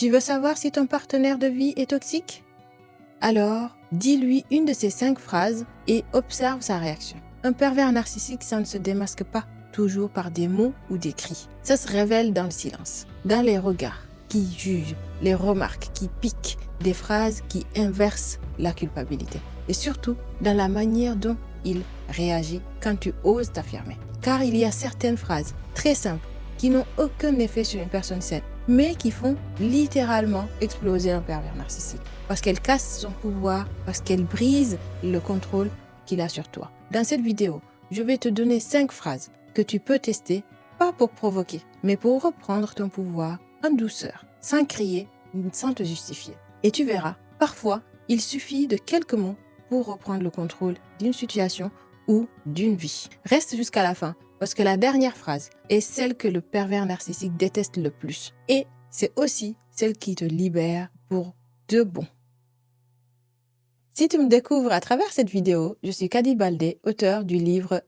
Tu veux savoir si ton partenaire de vie est toxique? Alors, dis-lui une de ces 5 phrases et observe sa réaction. Un pervers narcissique, ça ne se démasque pas toujours par des mots ou des cris. Ça se révèle dans le silence, dans les regards qui jugent, les remarques qui piquent, des phrases qui inversent la culpabilité. Et surtout, dans la manière dont il réagit quand tu oses t'affirmer. Car il y a certaines phrases très simples qui n'ont aucun effet sur une personne saine, mais qui font littéralement exploser un pervers narcissique. Parce qu'elles cassent son pouvoir, parce qu'elles brisent le contrôle qu'il a sur toi. Dans cette vidéo, je vais te donner 5 phrases que tu peux tester, pas pour provoquer, mais pour reprendre ton pouvoir en douceur, sans crier, sans te justifier. Et tu verras, parfois, il suffit de quelques mots pour reprendre le contrôle d'une situation ou d'une vie. Reste jusqu'à la fin, parce que la dernière phrase est celle que le pervers narcissique déteste le plus. Et c'est aussi celle qui te libère pour de bon. Si tu me découvres à travers cette vidéo, je suis Kady Baldé, auteure du livre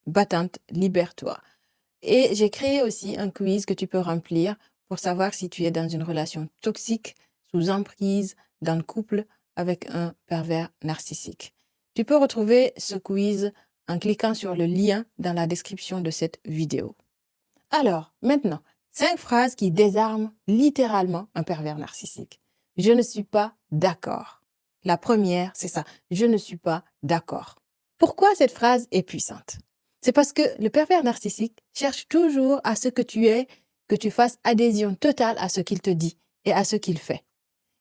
Battante, libère-toi. Et j'ai créé aussi un quiz que tu peux remplir pour savoir si tu es dans une relation toxique, sous emprise, dans le couple avec un pervers narcissique. Tu peux retrouver ce quiz en cliquant sur le lien dans la description de cette vidéo. Alors, maintenant, 5 phrases qui désarment littéralement un pervers narcissique. Je ne suis pas d'accord. La première, c'est ça. Je ne suis pas d'accord. Pourquoi cette phrase est puissante? C'est parce que le pervers narcissique cherche toujours à ce que tu aies, que tu fasses adhésion totale à ce qu'il te dit et à ce qu'il fait.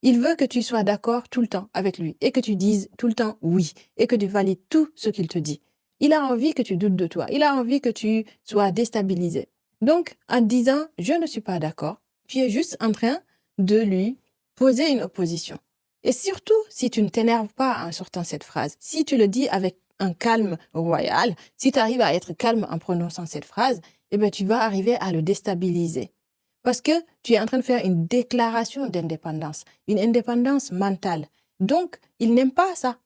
Il veut que tu sois d'accord tout le temps avec lui et que tu dises tout le temps oui et que tu valides tout ce qu'il te dit. Il a envie que tu doutes de toi. Il a envie que tu sois déstabilisé. Donc, en disant « je ne suis pas d'accord », tu es juste en train de lui poser une opposition. Et surtout, si tu ne t'énerves pas en sortant cette phrase, si tu le dis avec un calme royal, si tu arrives à être calme en prononçant cette phrase, eh bien, tu vas arriver à le déstabiliser. Parce que tu es en train de faire une déclaration d'indépendance, une indépendance mentale. Donc, il n'aime pas ça.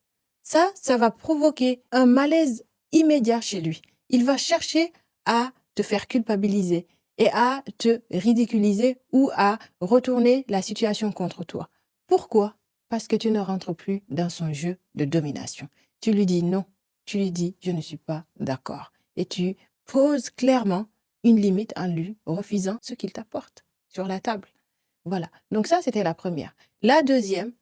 Ça va provoquer un malaise immédiat chez lui. Il va chercher à te faire culpabiliser et à te ridiculiser ou à retourner la situation contre toi. Pourquoi? Parce que tu ne rentres plus dans son jeu de domination. Tu lui dis non, tu lui dis je ne suis pas d'accord. Et tu poses clairement une limite en lui, refusant ce qu'il t'apporte sur la table. Voilà. Donc ça, c'était la première. La deuxième,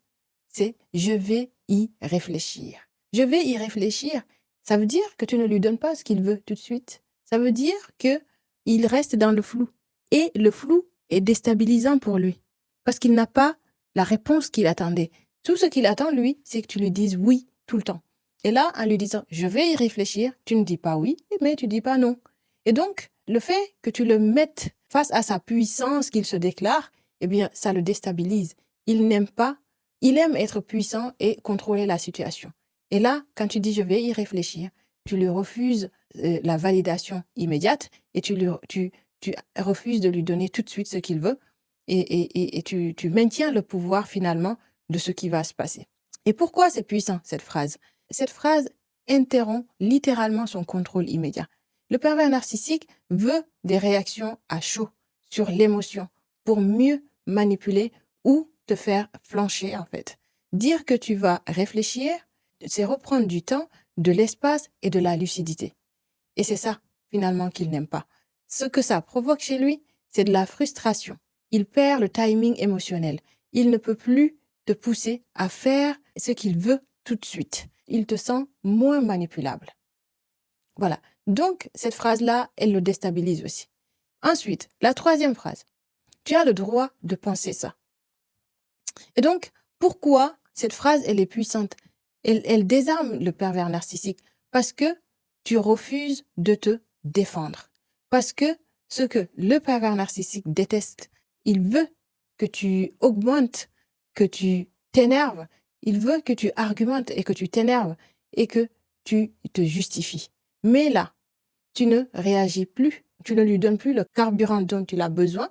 c'est je vais y réfléchir. Je vais y réfléchir. Ça veut dire que tu ne lui donnes pas ce qu'il veut tout de suite. Ça veut dire qu'il reste dans le flou. Et le flou est déstabilisant pour lui. Parce qu'il n'a pas la réponse qu'il attendait. Tout ce qu'il attend, lui, c'est que tu lui dises oui tout le temps. Et là, en lui disant je vais y réfléchir, tu ne dis pas oui, mais tu ne dis pas non. Et donc, le fait que tu le mettes face à sa puissance qu'il se déclare, eh bien, ça le déstabilise. Il n'aime pas, il aime être puissant et contrôler la situation. Et là, quand tu dis « je vais y réfléchir », tu lui refuses la validation immédiate et tu refuses de lui donner tout de suite ce qu'il veut et tu maintiens le pouvoir finalement de ce qui va se passer. Et pourquoi c'est puissant, cette phrase? Cette phrase interrompt littéralement son contrôle immédiat. Le pervers narcissique veut des réactions à chaud sur l'émotion pour mieux manipuler ou te faire flancher en fait. Dire que tu vas réfléchir, c'est reprendre du temps, de l'espace et de la lucidité. Et c'est ça finalement qu'il n'aime pas. Ce que ça provoque chez lui, c'est de la frustration. Il perd le timing émotionnel. Il ne peut plus te pousser à faire ce qu'il veut tout de suite. Il te sent moins manipulable. Voilà. Donc, cette phrase-là, elle le déstabilise aussi. Ensuite, la troisième phrase. Tu as le droit de penser ça. Et donc, pourquoi cette phrase, elle est puissante? Elle désarme le pervers narcissique parce que tu refuses de te défendre. Parce que ce que le pervers narcissique déteste, il veut que tu augmentes, que tu t'énerves. Il veut que tu argumentes et que tu t'énerves et que tu te justifies. Mais là, tu ne réagis plus, tu ne lui donnes plus le carburant dont il a besoin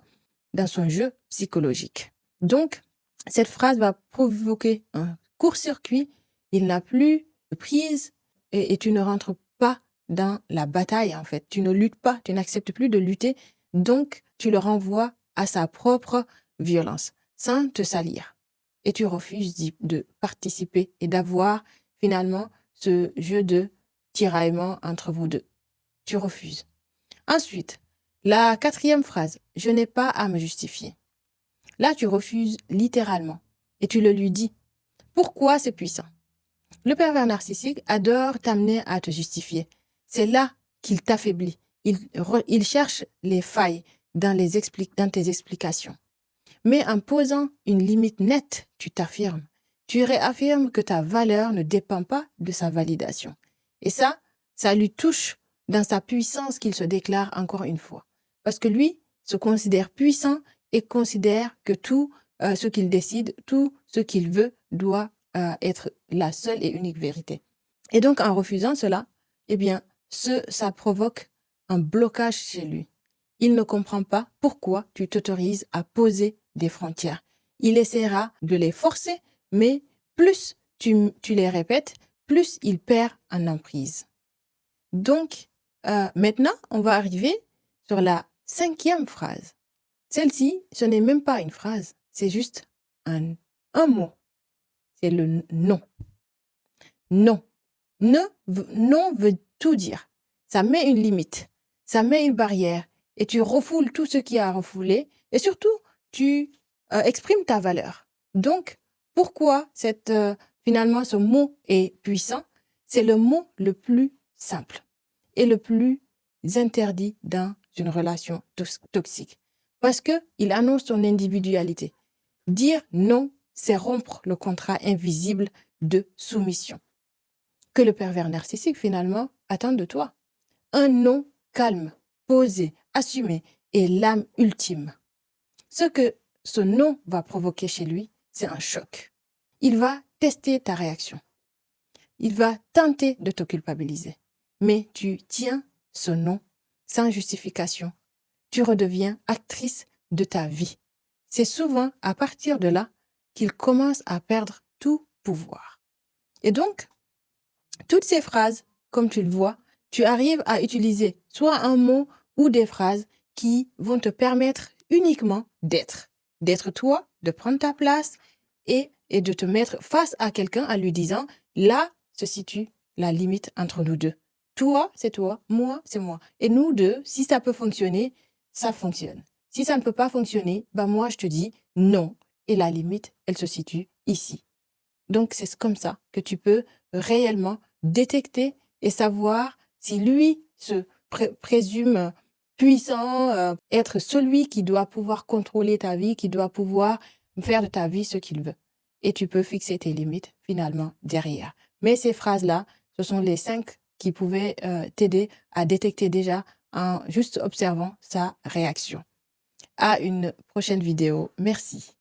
dans son jeu psychologique. Donc, cette phrase va provoquer un court-circuit, il n'a plus de prise et tu ne rentres pas dans la bataille en fait. Tu ne luttes pas, tu n'acceptes plus de lutter, donc tu le renvoies à sa propre violence. sans te salir. Et tu refuses de participer et d'avoir finalement ce jeu de tiraillement entre vous deux. Tu refuses. Ensuite, la quatrième phrase, je n'ai pas à me justifier. Là, tu refuses littéralement et tu le lui dis. Pourquoi c'est puissant? Le pervers narcissique adore t'amener à te justifier. C'est là qu'il t'affaiblit. Il cherche les failles dans tes explications. Mais en posant une limite nette, tu t'affirmes. Tu réaffirmes que ta valeur ne dépend pas de sa validation. Et ça lui touche dans sa puissance qu'il se déclare encore une fois. Parce que lui se considère puissant et considère que tout ce qu'il décide, tout ce qu'il veut doit être la seule et unique vérité. Et donc, en refusant cela, eh bien, ça provoque un blocage chez lui. Il ne comprend pas pourquoi tu t'autorises à poser des frontières. Il essaiera de les forcer, mais plus tu les répètes, plus il perd en emprise. Donc, maintenant, on va arriver sur la cinquième phrase. Celle-ci, ce n'est même pas une phrase, c'est juste un mot. C'est le non. Non. Non veut tout dire. Ça met une limite, ça met une barrière et tu refoules tout ce qui a refoulé et surtout, tu exprimes ta valeur. Donc, pourquoi finalement ce mot est puissant? C'est le mot le plus simple et le plus interdit dans une relation toxique parce qu'il annonce ton individualité. Dire non, c'est rompre le contrat invisible de soumission que le pervers narcissique, finalement, attend de toi. Un non calme, posé, assumé est l'âme ultime. Ce que ce non va provoquer chez lui, c'est un choc. Il va tester ta réaction. Il va tenter de te culpabiliser. Mais tu tiens ce non sans justification. Tu redeviens actrice de ta vie. C'est souvent à partir de là qu'il commence à perdre tout pouvoir. Et donc, toutes ces phrases, comme tu le vois, tu arrives à utiliser soit un mot ou des phrases qui vont te permettre uniquement d'être toi, de prendre ta place et de te mettre face à quelqu'un en lui disant, là se situe la limite entre nous deux. Toi, c'est toi, moi, c'est moi. Et nous deux, si ça peut fonctionner, ça fonctionne. Si ça ne peut pas fonctionner, moi, je te dis non. Et la limite, elle se situe ici. Donc, c'est comme ça que tu peux réellement détecter et savoir si lui se présume puissant, être celui qui doit pouvoir contrôler ta vie, qui doit pouvoir faire de ta vie ce qu'il veut. Et tu peux fixer tes limites finalement derrière. Mais ces phrases-là, ce sont les 5 qui pouvaient t'aider à détecter déjà en juste observant sa réaction. À une prochaine vidéo. Merci.